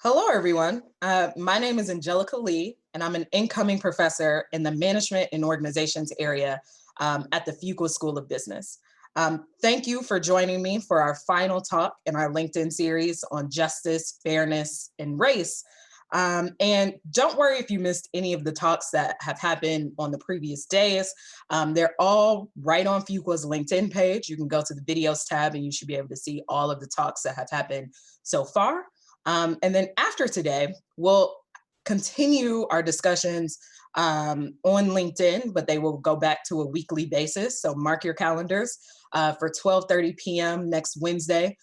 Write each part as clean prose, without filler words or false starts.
Hello, everyone. My name is Angelica Leigh, and I'm an incoming professor in the Management and Organizations area at the Fuqua School of Business. Thank you for joining me for our final talk in our LinkedIn series on justice, fairness, and race. And don't worry if you missed any of the talks that have happened on the previous days. They're all right on Fuqua's LinkedIn page. You can go to the videos tab and you should be able to see all of the talks that have happened so far. And then after today, we'll continue our discussions on LinkedIn, but they will go back to a weekly basis. So mark your calendars for 12:30 p.m. next Wednesday,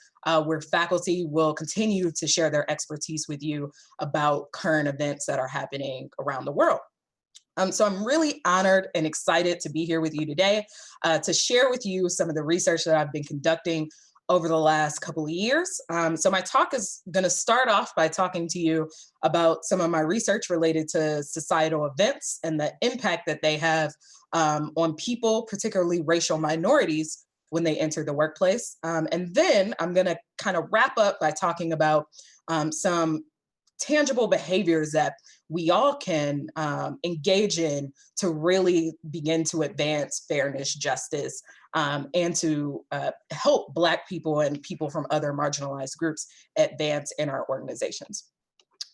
where faculty will continue to share their expertise with you about current events that are happening around the world. So I'm really honored and excited to be here with you today to share with you some of the research that I've been conducting over the last couple of years. So my talk is going to start off by talking to you about some of my research related to societal events and the impact that they have on people, particularly racial minorities, when they enter the workplace. And then I'm going to kind of wrap up by talking about some tangible behaviors that we all can engage in to really begin to advance fairness, justice, and to help Black people and people from other marginalized groups advance in our organizations.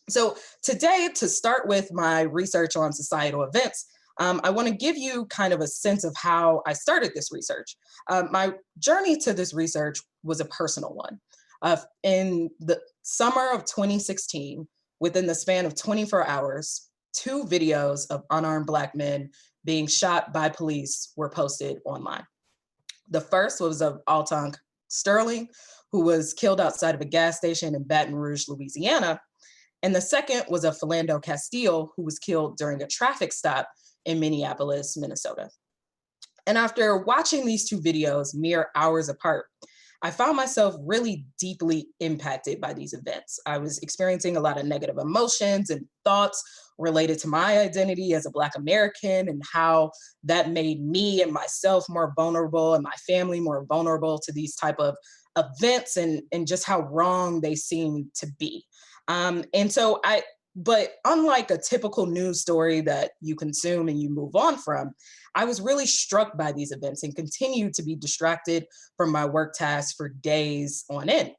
So today, to start with my research on societal events, I want to give you kind of a sense of how I started this research. My journey to this research was a personal one. In the summer of 2016, within the span of 24 hours, 2 videos of unarmed Black men being shot by police were posted online. The first was of Alton Sterling, who was killed outside of a gas station in Baton Rouge, Louisiana. And the second was of Philando Castile, who was killed during a traffic stop in Minneapolis, Minnesota. And after watching these 2 videos mere hours apart, I found myself really deeply impacted by these events. I was experiencing a lot of negative emotions and thoughts related to my identity as a Black American and how that made me and myself more vulnerable and my family more vulnerable to these type of events and just how wrong they seem to be. But unlike a typical news story that you consume and you move on from, I was really struck by these events and continued to be distracted from my work tasks for days on end.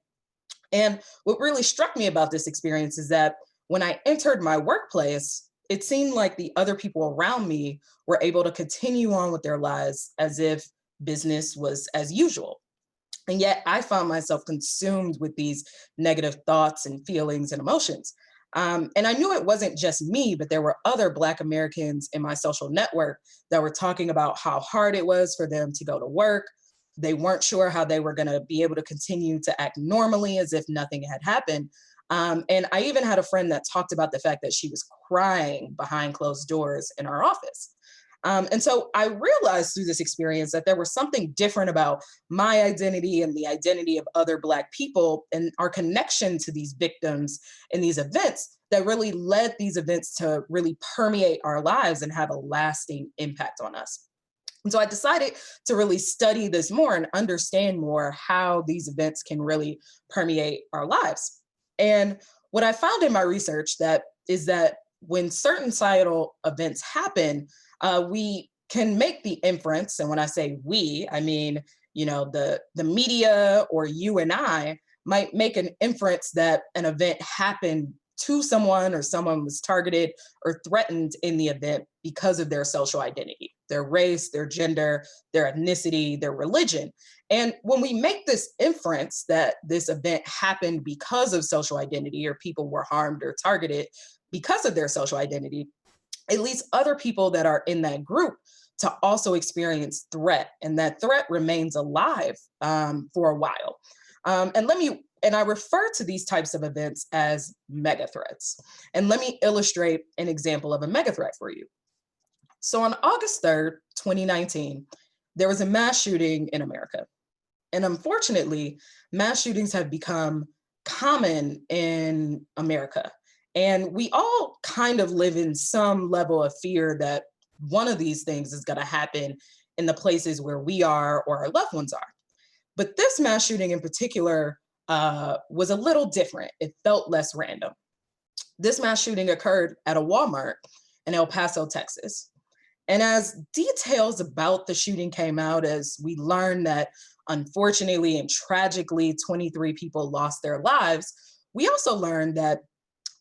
And what really struck me about this experience is that when I entered my workplace, it seemed like the other people around me were able to continue on with their lives as if business was as usual. And yet I found myself consumed with these negative thoughts and feelings and emotions. And I knew it wasn't just me, but there were other Black Americans in my social network that were talking about how hard it was for them to go to work. They weren't sure how they were going to be able to continue to act normally as if nothing had happened. And I even had a friend that talked about the fact that she was crying behind closed doors in our office. And so I realized through this experience that there was something different about my identity and the identity of other Black people and our connection to these victims and these events that really led these events to really permeate our lives and have a lasting impact on us. And so I decided to really study this more and understand more how these events can really permeate our lives. And what I found in my research is that when certain societal events happen, we can make the inference, and when I say we, I mean, the media or you and I might make an inference that an event happened to someone or someone was targeted or threatened in the event because of their social identity, their race, their gender, their ethnicity, their religion. And when we make this inference that this event happened because of social identity or people were harmed or targeted because of their social identity, it leads other people that are in that group to also experience threat, and that threat remains alive for a while. And I refer to these types of events as mega threats. And let me illustrate an example of a mega threat for you. So on August 3rd, 2019, there was a mass shooting in America. And unfortunately, mass shootings have become common in America. And we all kind of live in some level of fear that one of these things is going to happen in the places where we are or our loved ones are. But this mass shooting in particular was a little different. It felt less random. This mass shooting occurred at a Walmart in El Paso, Texas. And as details about the shooting came out, as we learned that unfortunately and tragically 23 people lost their lives, we also learned that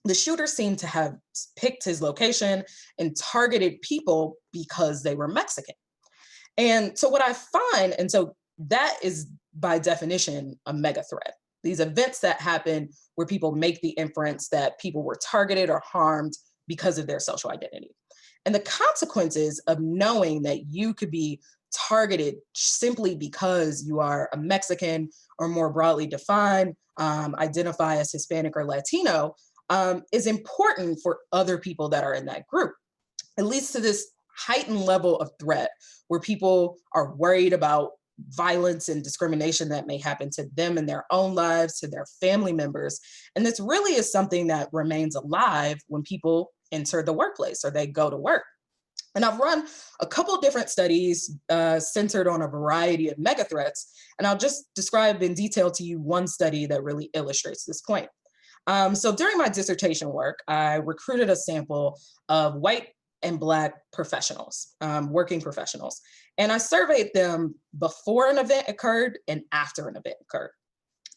the shooter seemed to have picked his location and targeted people because they were Mexican. And so what I find, and so that is by definition a mega threat. These events that happen where people make the inference that people were targeted or harmed because of their social identity. And the consequences of knowing that you could be targeted simply because you are a Mexican or more broadly defined, identify as Hispanic or Latino, is important for other people that are in that group. It leads to this heightened level of threat where people are worried about violence and discrimination that may happen to them in their own lives, to their family members. And this really is something that remains alive when people enter the workplace or they go to work. And I've run a couple different studies centered on a variety of mega threats. And I'll just describe in detail to you one study that really illustrates this point. So during my dissertation work, I recruited a sample of white and Black professionals, working professionals. And I surveyed them before an event occurred and after an event occurred.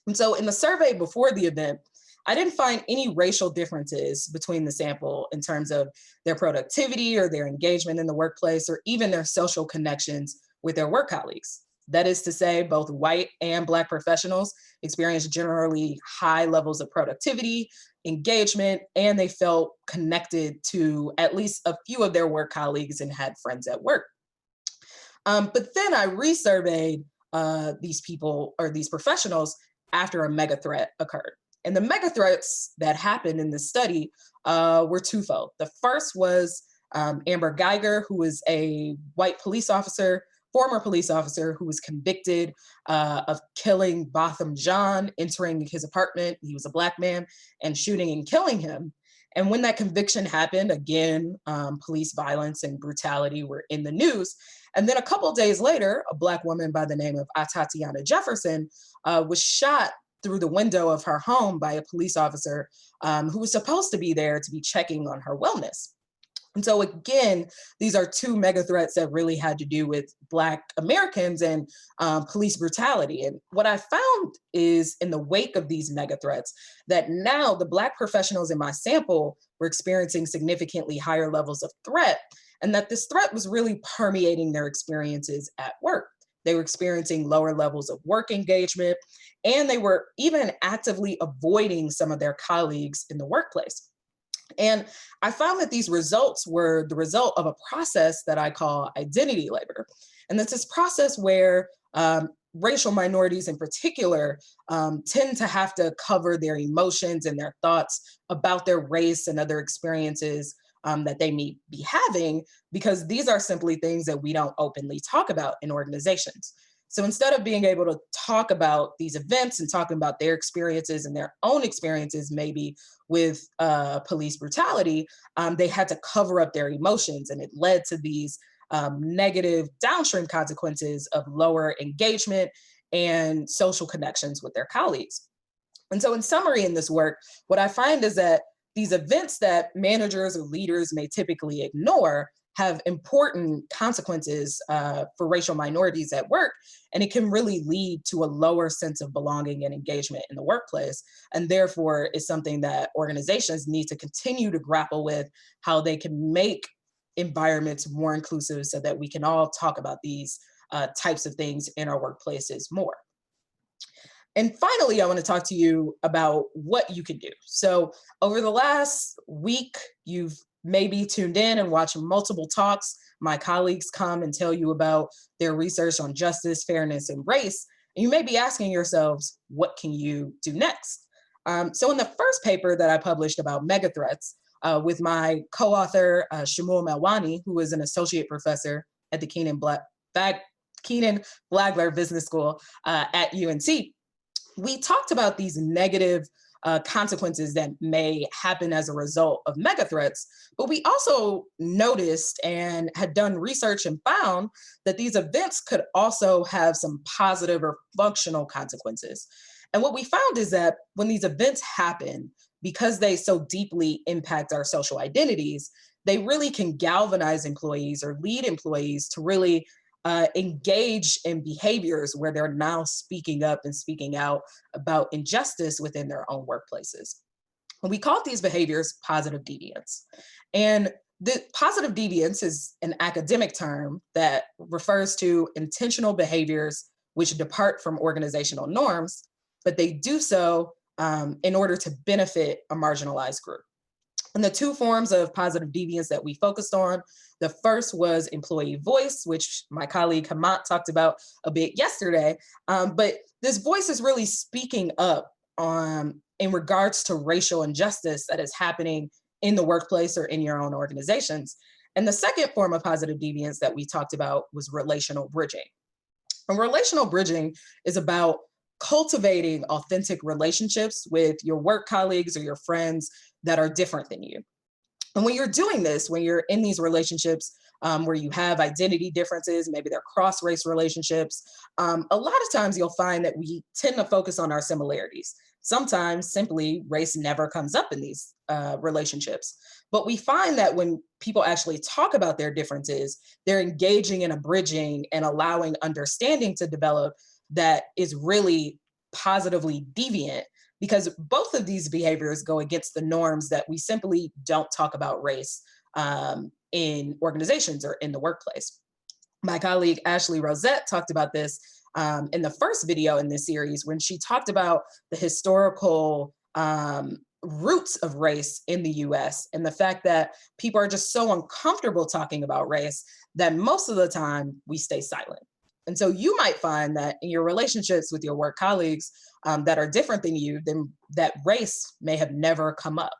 And so in the survey before the event, I didn't find any racial differences between the sample in terms of their productivity or their engagement in the workplace or even their social connections with their work colleagues. That is to say, both white and Black professionals experienced generally high levels of productivity, engagement, and they felt connected to at least a few of their work colleagues and had friends at work. But then I resurveyed these people or these professionals after a mega threat occurred. And the mega threats that happened in this study were twofold. The first was Amber Geiger, who was a white police officer, former police officer who was convicted of killing Botham Jean, entering his apartment. He was a Black man, and shooting and killing him. And when that conviction happened, again, police violence and brutality were in the news. And then a couple of days later, a Black woman by the name of Atatiana Jefferson was shot through the window of her home by a police officer who was supposed to be there to be checking on her wellness. And so again, these are two mega threats that really had to do with Black Americans and police brutality. And what I found is in the wake of these mega threats, that now the Black professionals in my sample were experiencing significantly higher levels of threat, and that this threat was really permeating their experiences at work. They were experiencing lower levels of work engagement, and they were even actively avoiding some of their colleagues in the workplace. And I found that these results were the result of a process that I call identity labor. And that's this process where racial minorities in particular tend to have to cover their emotions and their thoughts about their race and other experiences that they may be having, because these are simply things that we don't openly talk about in organizations. So instead of being able to talk about these events and talking about their experiences and their own experiences, maybe with police brutality, they had to cover up their emotions, and it led to these negative downstream consequences of lower engagement and social connections with their colleagues. And so in summary in this work, what I find is that these events that managers or leaders may typically ignore have important consequences for racial minorities at work, and it can really lead to a lower sense of belonging and engagement in the workplace, and therefore is something that organizations need to continue to grapple with, how they can make environments more inclusive so that we can all talk about these types of things in our workplaces more. And finally, I want to talk to you about what you can do. So over the last week, you've maybe tuned in and watched multiple talks. My colleagues come and tell you about their research on justice, fairness, and race. And you may be asking yourselves, what can you do next? So in the first paper that I published about megathreats with my co-author, Shmuel Melwani, who is an associate professor at the Keenan Blagler Business School at UNC, we talked about these negative consequences that may happen as a result of megathreats, but we also noticed and had done research and found that these events could also have some positive or functional consequences. And what we found is that when these events happen, because they so deeply impact our social identities, they really can galvanize employees or lead employees to really engage in behaviors where they're now speaking up and speaking out about injustice within their own workplaces. And we call these behaviors positive deviance. And the positive deviance is an academic term that refers to intentional behaviors which depart from organizational norms, but they do so in order to benefit a marginalized group. And the two forms of positive deviance that we focused on, the first was employee voice, which my colleague Hamat talked about a bit yesterday. But this voice is really speaking up in regards to racial injustice that is happening in the workplace or in your own organizations. And the second form of positive deviance that we talked about was relational bridging. And relational bridging is about cultivating authentic relationships with your work colleagues or your friends that are different than you. And when you're doing this, when you're in these relationships where you have identity differences, maybe they're cross-race relationships, a lot of times you'll find that we tend to focus on our similarities. Sometimes simply race never comes up in these relationships. But we find that when people actually talk about their differences, they're engaging in a bridging and allowing understanding to develop that is really positively deviant, because both of these behaviors go against the norms that we simply don't talk about race in organizations or in the workplace. My colleague Ashley Rosette talked about this in the first video in this series when she talked about the historical roots of race in the US and the fact that people are just so uncomfortable talking about race that most of the time we stay silent. And so you might find that in your relationships with your work colleagues that are different than you, then that race may have never come up,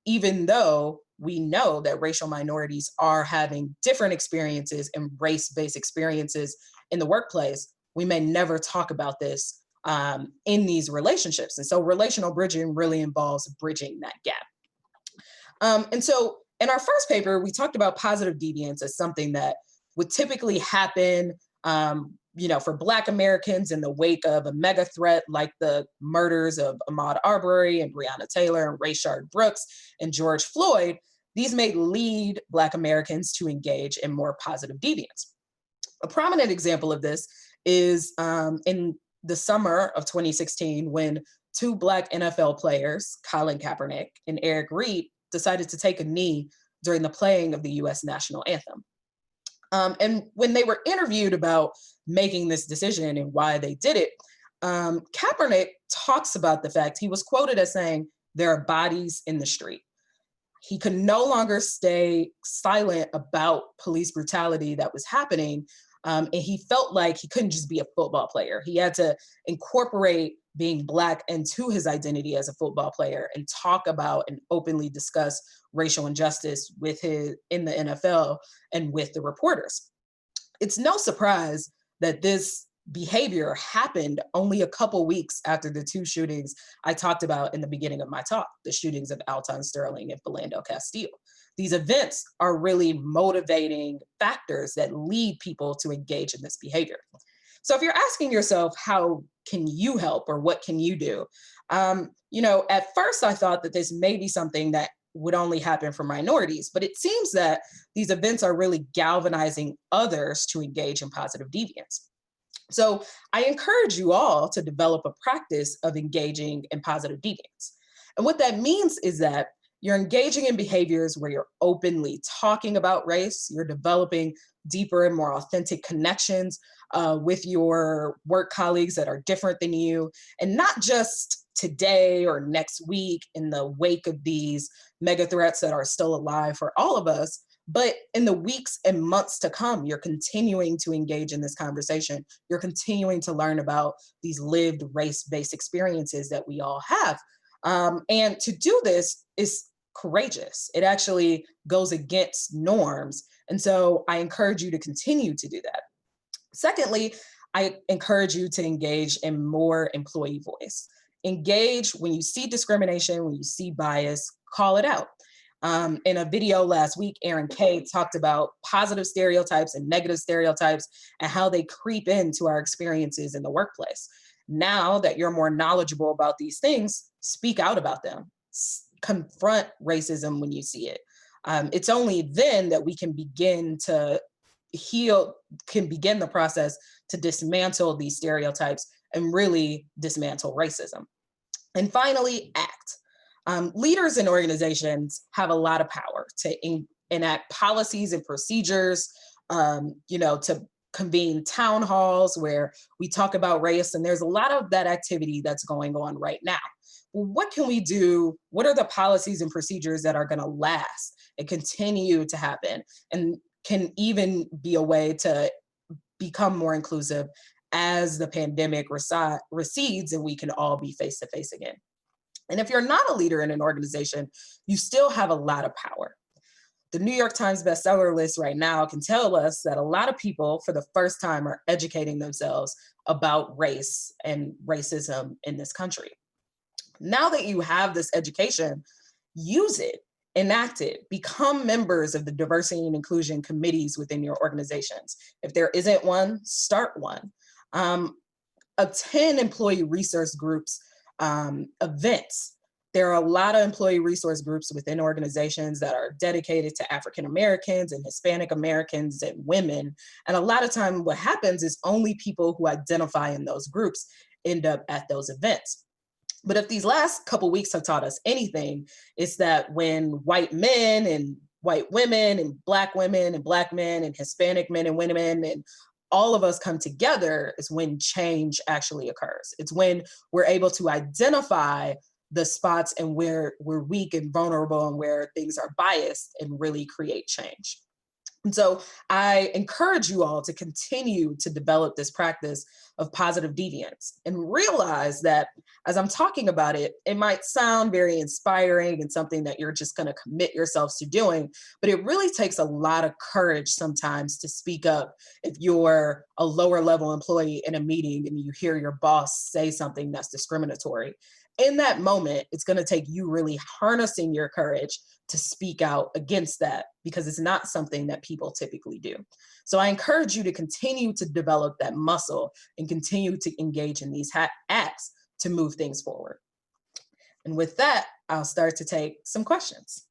even though we know that racial minorities are having different experiences and race-based experiences in the workplace. We may never talk about this in these relationships. And so relational bridging really involves bridging that gap. And so in our first paper, we talked about positive deviance as something that would typically happen for Black Americans in the wake of a mega threat like the murders of Ahmaud Arbery and Breonna Taylor and Rayshard Brooks and George Floyd. These may lead Black Americans to engage in more positive deviance. A prominent example of this is in the summer of 2016 when two Black NFL players, Colin Kaepernick and Eric Reed, decided to take a knee during the playing of the US national anthem. And when they were interviewed about making this decision and why they did it, Kaepernick talks about the fact, he was quoted as saying, "There are bodies in the street." He could no longer stay silent about police brutality that was happening. And he felt like he couldn't just be a football player. He had to incorporate being Black into his identity as a football player and talk about and openly discuss racial injustice in the NFL and with the reporters. It's no surprise that this behavior happened only a couple weeks after the two shootings I talked about in the beginning of my talk, the shootings of Alton Sterling and Philando Castile. These events are really motivating factors that lead people to engage in this behavior. So if you're asking yourself, how can you help or what can you do? At first I thought that this may be something that would only happen for minorities, but it seems that these events are really galvanizing others to engage in positive deviance. So I encourage you all to develop a practice of engaging in positive deviance. And what that means is that you're engaging in behaviors where you're openly talking about race, you're developing deeper and more authentic connections with your work colleagues that are different than you, and not just today or next week in the wake of these mega threats that are still alive for all of us, but in the weeks and months to come, you're continuing to engage in this conversation. You're continuing to learn about these lived race-based experiences that we all have. And to do this is courageous. It actually goes against norms. And so I encourage you to continue to do that. Secondly, I encourage you to engage in more employee voice. Engage when you see discrimination, when you see bias, call it out. In a video last week, Aaron Kay talked about positive stereotypes and negative stereotypes and how they creep into our experiences in the workplace. Now that you're more knowledgeable about these things, speak out about them. Confront racism when you see it. It's only then that we can begin to begin the process to dismantle these stereotypes and really dismantle racism. And finally, act. Leaders in organizations have a lot of power to enact policies and procedures, to convene town halls where we talk about race. And there's a lot of that activity that's going on right now. What can we do? What are the policies and procedures that are going to last and continue to happen and can even be a way to become more inclusive as the pandemic recedes and we can all be face to face again? And if you're not a leader in an organization, you still have a lot of power. The New York Times bestseller list right now can tell us that a lot of people for the first time are educating themselves about race and racism in this country. Now that you have this education, use it, enact it, become members of the diversity and inclusion committees within your organizations. If there isn't one, start one. Attend employee resource groups events. There are a lot of employee resource groups within organizations that are dedicated to African Americans and Hispanic Americans and women. And a lot of time what happens is only people who identify in those groups end up at those events. But if these last couple weeks have taught us anything, it's that when white men and white women and black women and black men and Hispanic men and women and all of us come together is when change actually occurs. It's when we're able to identify the spots and where we're weak and vulnerable and where things are biased and really create change. And so I encourage you all to continue to develop this practice of positive deviance and realize that as I'm talking about it, it might sound very inspiring and something that you're just going to commit yourselves to doing, but it really takes a lot of courage sometimes to speak up if you're a lower level employee in a meeting and you hear your boss say something that's discriminatory. In that moment, it's going to take you really harnessing your courage to speak out against that because it's not something that people typically do. So I encourage you to continue to develop that muscle and continue to engage in these acts to move things forward. And with that, I'll start to take some questions.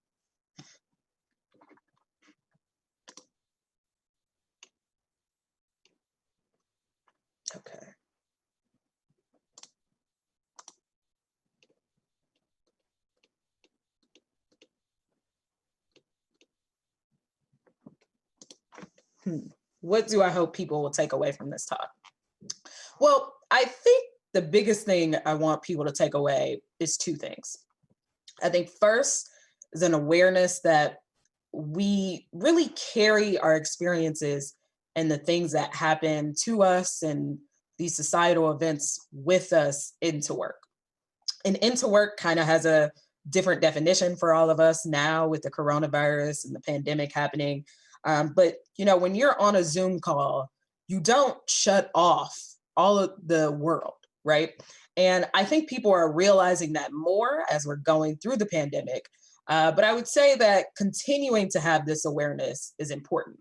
Okay. What do I hope people will take away from this talk? Well, I think the biggest thing I want people to take away is two things. I think first is an awareness that we really carry our experiences and the things that happen to us and these societal events with us into work. And into work kind of has a different definition for all of us now with the coronavirus and the pandemic happening. But when you're on a Zoom call, you don't shut off all of the world, right? And I think people are realizing that more as we're going through the pandemic. But I would say that continuing to have this awareness is important.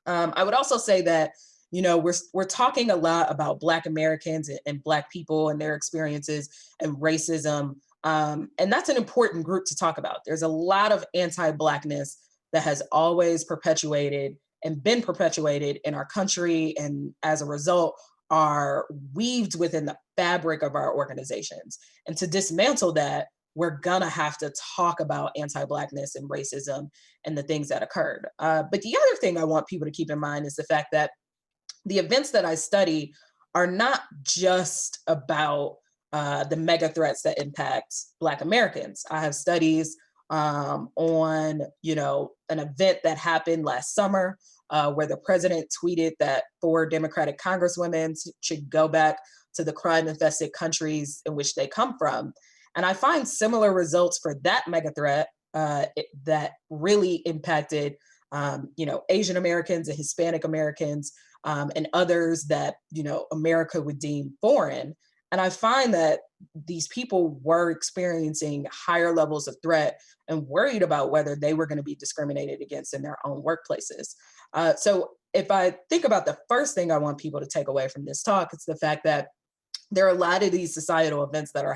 I would also say that, we're talking a lot about Black Americans and Black people and their experiences and racism. And that's an important group to talk about. There's a lot of anti-Blackness that has always perpetuated and been perpetuated in our country, and as a result, are weaved within the fabric of our organizations. And to dismantle that, we're gonna have to talk about anti-Blackness and racism and the things that occurred. But the other thing I want people to keep in mind is the fact that the events that I study are not just about the mega threats that impact Black Americans. I have studies on, an event that happened last summer where the president tweeted that 4 Democratic congresswomen should go back to the crime-infested countries in which they come from. And I find similar results for that mega threat that really impacted, Asian Americans and Hispanic Americans and others that, America would deem foreign. And I find that these people were experiencing higher levels of threat and worried about whether they were going to be discriminated against in their own workplaces. So if I think about the first thing I want people to take away from this talk, it's the fact that there are a lot of these societal events that are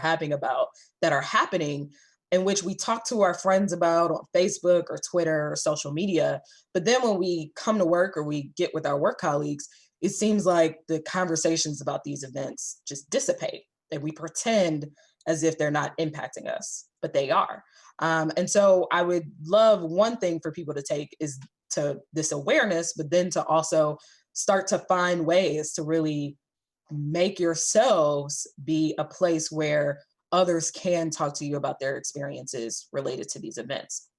happening in which we talk to our friends about on Facebook or Twitter or social media. But then when we come to work or we get with our work colleagues, it seems like the conversations about these events just dissipate and we pretend as if they're not impacting us, but they are. And so I would love one thing for people to take is to this awareness, but then to also start to find ways to really make yourselves be a place where others can talk to you about their experiences related to these events.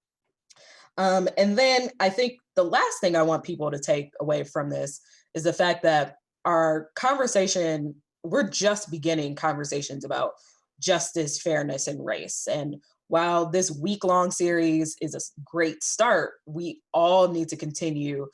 And then I think the last thing I want people to take away from this is the fact that our conversation, we're just beginning conversations about justice, fairness, and race. And while this week-long series is a great start, we all need to continue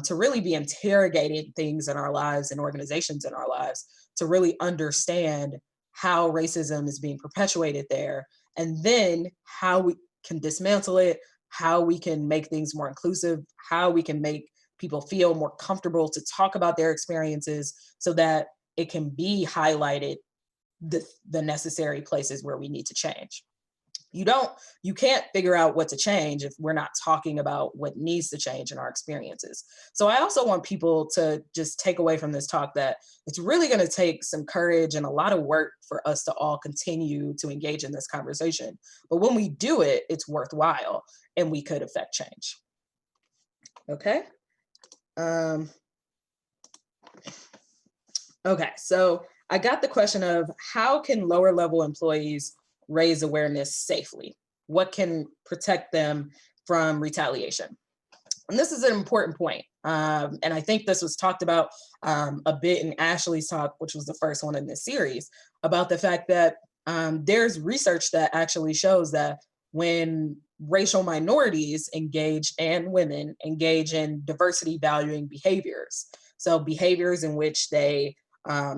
to really be interrogating things in our lives and organizations in our lives to really understand how racism is being perpetuated there, and then how we can dismantle it, how we can make things more inclusive, how we can make people feel more comfortable to talk about their experiences so that it can be highlighted the necessary places where we need to change. You can't figure out what to change if we're not talking about what needs to change in our experiences. So I also want people to just take away from this talk that it's really going to take some courage and a lot of work for us to all continue to engage in this conversation. But when we do it, it's worthwhile and we could affect change. Okay. Okay, so I got the question of how can lower level employees raise awareness safely? What can protect them from retaliation? And this is an important point. And I think this was talked about a bit in Ashley's talk, which was the first one in this series, about the fact that there's research that actually shows that when racial minorities engage and women engage in diversity valuing behaviors, so behaviors in which they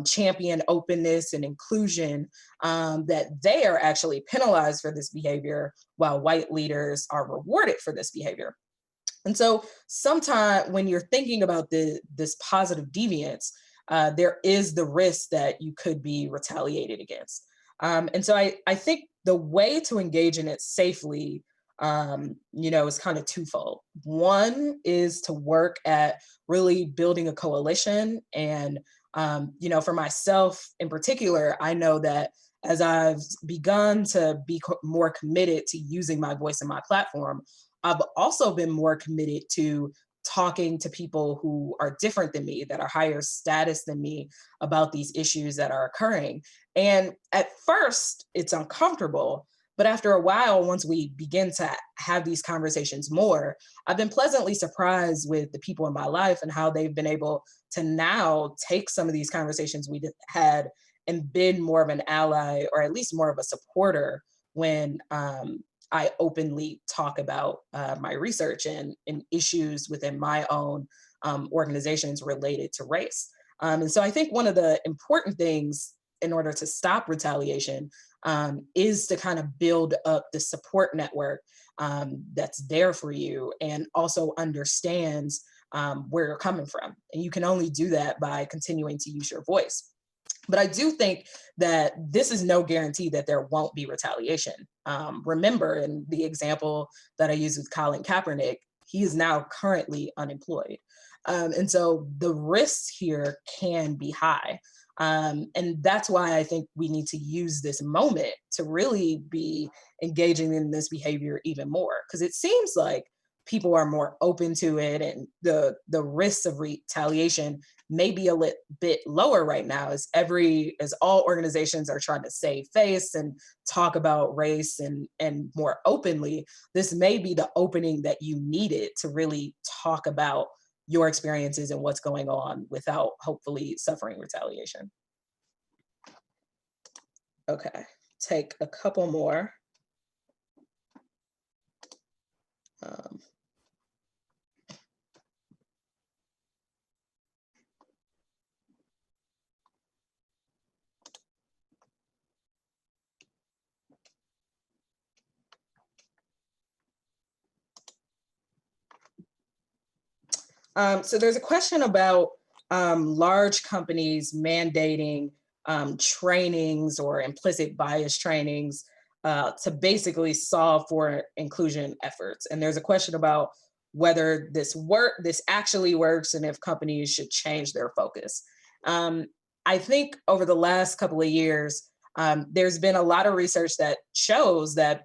champion openness and inclusion, that they are actually penalized for this behavior while white leaders are rewarded for this behavior. And so sometimes when you're thinking about this positive deviance, there is the risk that you could be retaliated against. And so I think the way to engage in it safely, is kind of twofold. One is to work at really building a coalition. And, for myself in particular, I know that as I've begun to be more committed to using my voice and my platform, I've also been more committed to talking to people who are different than me, that are higher status than me about these issues that are occurring. And at first, it's uncomfortable. But after a while, once we begin to have these conversations more, I've been pleasantly surprised with the people in my life and how they've been able to now take some of these conversations we had and been more of an ally or at least more of a supporter when I openly talk about my research and issues within my own organizations related to race. And so I think one of the important things in order to stop retaliation is to kind of build up the support network that's there for you and also understands where you're coming from. And you can only do that by continuing to use your voice. But I do think that this is no guarantee that there won't be retaliation. Remember, in the example that I used with Colin Kaepernick, he is now currently unemployed. And so the risks here can be high. And that's why I think we need to use this moment to really be engaging in this behavior even more, because it seems like people are more open to it and the risks of retaliation may be a bit lower right now as all organizations are trying to save face and talk about race and more openly. This may be the opening that you needed to really talk about your experiences and what's going on without hopefully suffering retaliation. Okay, take a couple more. So there's a question about large companies mandating trainings or implicit bias trainings to basically solve for inclusion efforts. And there's a question about whether this actually works and if companies should change their focus. I think over the last couple of years, there's been a lot of research that shows that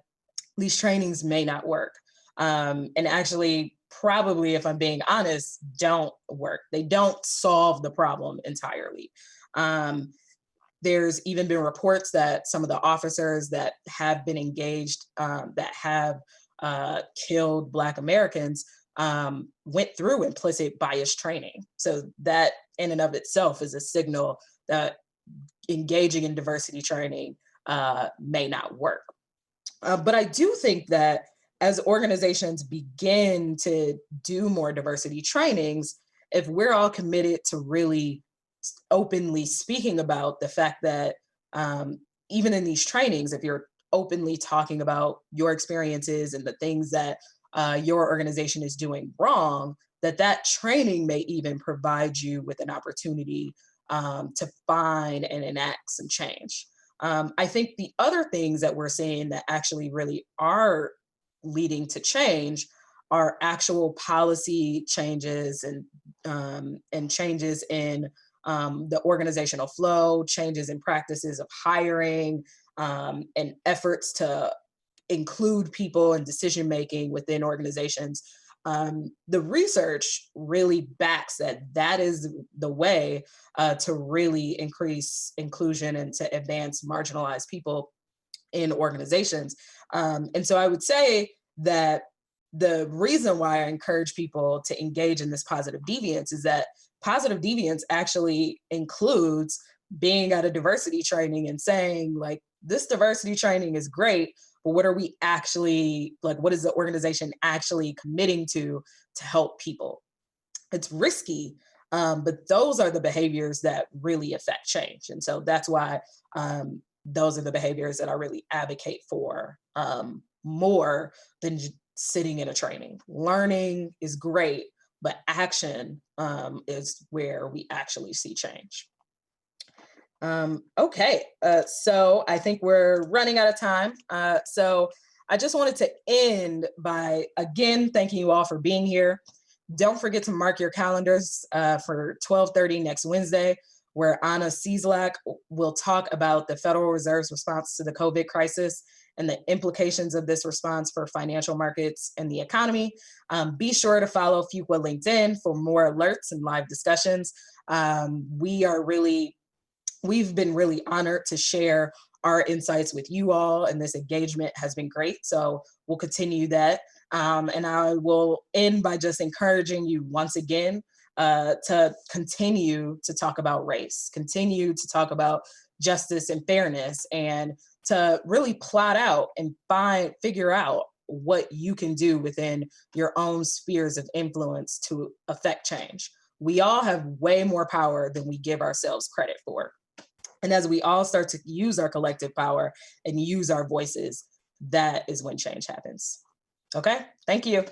these trainings may not work. And actually, probably, if I'm being honest, don't work. They don't solve the problem entirely. Um, there's even been reports that some of the officers that have been engaged, that have killed Black Americans, went through implicit bias training. So that in and of itself is a signal that engaging in diversity training may not work. But I do think that as organizations begin to do more diversity trainings, if we're all committed to really openly speaking about the fact that even in these trainings, if you're openly talking about your experiences and the things that your organization is doing wrong, that training may even provide you with an opportunity to find and enact some change. I think the other things that we're seeing that actually really are leading to change are actual policy changes and changes in the organizational flow, changes in practices of hiring, and efforts to include people in decision making within organizations. The research really backs that is the way to really increase inclusion and to advance marginalized people in organizations. And so I would say that the reason why I encourage people to engage in this positive deviance is that positive deviance actually includes being at a diversity training and saying, like, this diversity training is great, but what are we actually, like, what is the organization actually committing to help people? It's risky, but those are the behaviors that really affect change. And so that's why those are the behaviors that I really advocate for, more than sitting in a training. Learning is great, but action is where we actually see change. Okay, so I think we're running out of time. So I just wanted to end by again thanking you all for being here. Don't forget to mark your calendars for 12:30 next Wednesday, where Anna Cieslak will talk about the Federal Reserve's response to the COVID crisis and the implications of this response for financial markets and the economy. Be sure to follow Fuqua LinkedIn for more alerts and live discussions. We've been really honored to share our insights with you all, and this engagement has been great. So we'll continue that. And I will end by just encouraging you once again to continue to talk about race, continue to talk about justice and fairness, and to really plot out and figure out what you can do within your own spheres of influence to affect change. We all have way more power than we give ourselves credit for. And as we all start to use our collective power and use our voices, that is when change happens. Okay, thank you.